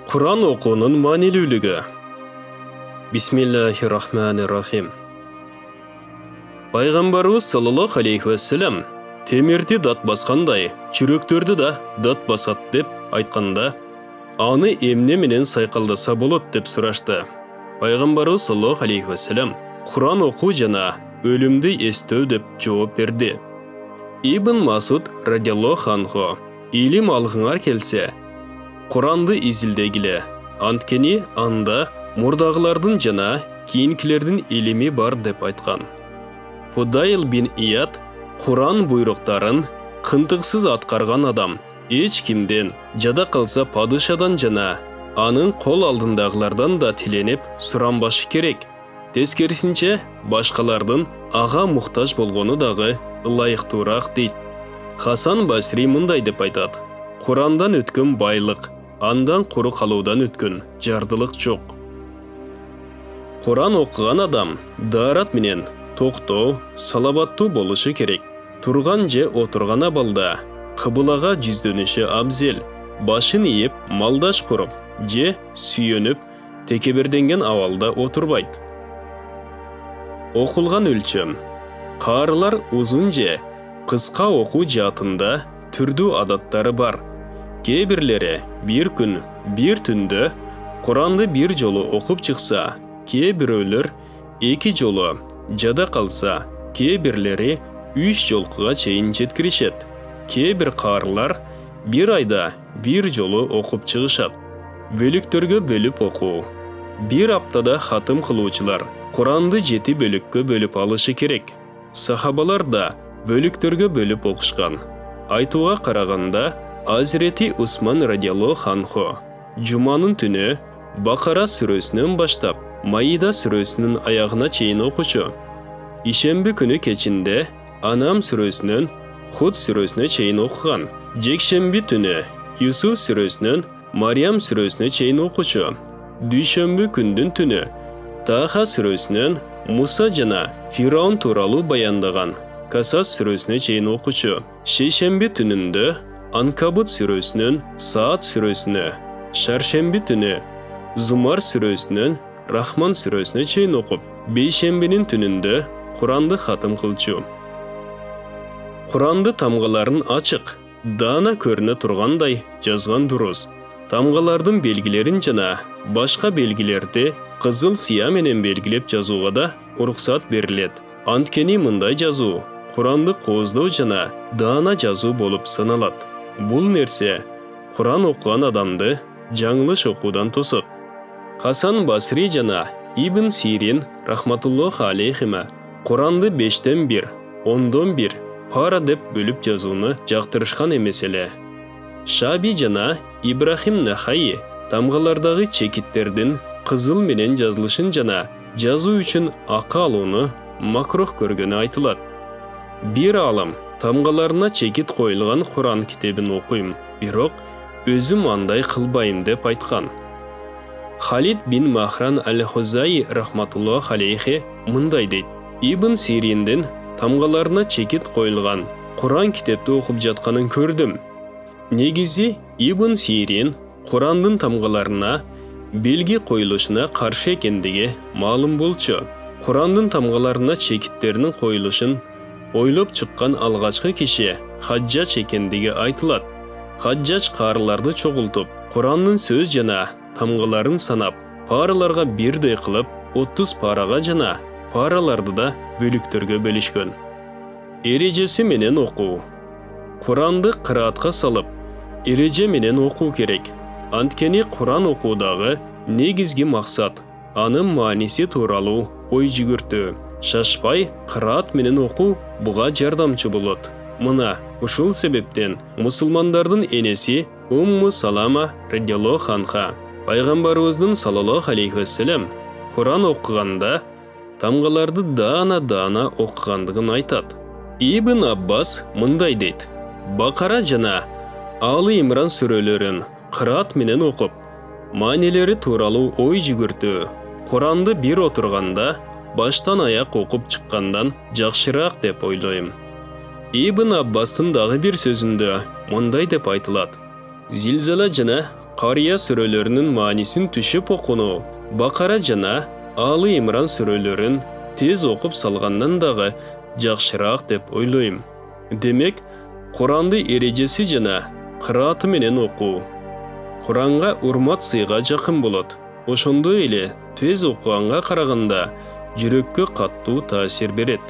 Kur'an okuğunun manilүүлүгү. Bismillahirrahmanirrahim. Пайгамбарыбыз саллаллаху алейхи вассалам темирди дат баскандай, чүрөктөрдү да дат басат деп айтканда, аны эмне менен сайкалдаса болот деп сурашты. Пайгамбарыбыз саллаллаху алейхи вассалам Кур'ан окуу жана өлүмдү эстөө деп жооп берди. Ибн Масуд радиаллаху анху илим алгыңар келсе, Куранды изилдегиле, анткени анда мурдагылардын жана кийинкилердин илими бар деп айткан. Фудайл бин Ияд Куран буйруктарын кынтыксыз аткарган адам эч кимден, жада калса падышадан жана анын кол алдындагылардан да тиленип суранбашы керек. Тескерисинче башкалардын ага муктаж болгону дагы ылайыктуураак дейт. Хасан Басри мындай деп айтат: Курандан өткөн байлык, андан куру калуудан өткөн жардылык жок. Куран окуган адам даарат менен токтоо, салабаттуу болушу керек. Турган же отурган абалда кыбылага жүздөнүшү абзел. Башын ийип, малдаш куруп же сүйөнүп, текеберденген абалда отурбайт. Окулган өлчөм. Каарылар узун же кыска окуу жаатында түрдүү адаттары бар. Кээ бирлери бир күн, бир түндө Куранды бир жолу окуп чыкса, кээ бирөөлөр 2 жолу, жада калса, кээ бирлери 3 жолкуга чейин жеткиришет. Кээ бир каарылар бир айда бир жолу окуп чыгышат. Бөлүктөргө бөлүп окуу. Бир аптада хатым кылуучулар Куранды 7 бөлүккө бөлүп алышы керек. Сахабалар да бөлүктөргө бөлүп окушкан. Айтууга караганда, Азирети Усман радиаллаху анху жуманын түнү Бакара сүрөсүнөн баштап Маида сүрөсүнүн аягына чейин окучу. Ишемби күнү кечинде Анам сүрөсүнөн Худ сүрөсүнө чейин окуган. Жекшемби түнү Юсуф сүрөсүнөн Мариям сүрөсүнө чейин окучу. Дүйшөмбү күндүн түнү Таха сүрөсүнөн Муса жана Фираун тууралуу баяндаган Касас сүрөсүнө чейин окучу. Шейшемби түнүндө Анкабут сүрөсүнөн Саат сүрөсүнө, Шаршемби түнү Зумар сүрөсүнөн Рахман сүрөсүнө чейин окуп, бейшембинин түнүндө Куранды хатым кылчу. Куранды тамгаларын ачык, даана көрүнө тургандай жазган дурус. Тамгалардын белгилерин жана башка белгилерди кызыл сыя менен белгилеп жазууга да уруксат берилет. Анткени мындай жазуу Куранды кооздоо жана даана жазуу болуп саналат. Бул нерсе Куран окуган адамды жаңылыш окуудан тосот. Хасан Басри жана Ибн Сирин рахматуллаху алейхиме Куранды 5тен 1, 10дон 1 пара деп бөлүп жазууну жактырышкан эмес эле. Шаби жана Ибрахим Нахаи тамгалардагы чекиттердин кызыл менен жазылышын жана жазуу үчүн акы алууну макрух көргөнү айтылат. Бир алым тамгаларына чекит коюлган Куран китебин окуйм, бирок өзүм андай кылбайм деп айткан. Халид бин Махран аль-Хузаи рахматуллаху алейхи мындай дейт: Ибн Сириндин тамгаларына чекит коюлган Куран китепти окуп жатканын көрдүм. Негизи Ибн Сирин Курандын тамгаларына белги коюлушуна каршы экендиги маалым болчу. Курандын тамгаларына чекиттеринин коюлушун ойлоп чыккан алгачкы киши Хаджач экендиги айтылат. Хаджач каарыларды чогултуп, Курандын сөз жана тамгаларын санап, параларга бирдей кылып 30 парага жана параларды да бөлүктөргө бөлүшкөн. Эрежеси менен окуу. Куранды кыраатка салып, эреже менен окуу керек. Анткени Куран окуудагы негизги максат анын мааниси тууралуу ой жүгүртүү. Шашпай кыраат менен окуу буга жардамчы болот. Мына ушул себептен мусулмандардын энеси Умму Салама радиаллаху анха пайгамбарыбыздын саллаллаху алейхи вассалам Куран окуганда тамгаларды даана окугандыгын айтат. Ибн Аббас мындай дейт: Бакара жана Алы Имран сүрөлөрүн кыраат менен окуп, маанилери тууралуу ой жүгүртүү Куранды бир отурганда баштан аяк окуп чыккандан жакшыраак деп ойлойм. Ибн Аббастын дагы бир сөзүндө мындай деп айтылат: Зилзала жана Кария сүрөлөрүнүн маанисин түшүп окуну, Бакара жана Алы Имран сүрөлөрүн тез окуп салгандан дагы жакшыраак деп ойлойм. Демек, Куранды эрежеси жана кырааты менен окуу Куранга урмат сыйга жакын болот. Ошондой эле тез окуганга караганда жүрөккө каттуу таасир берет.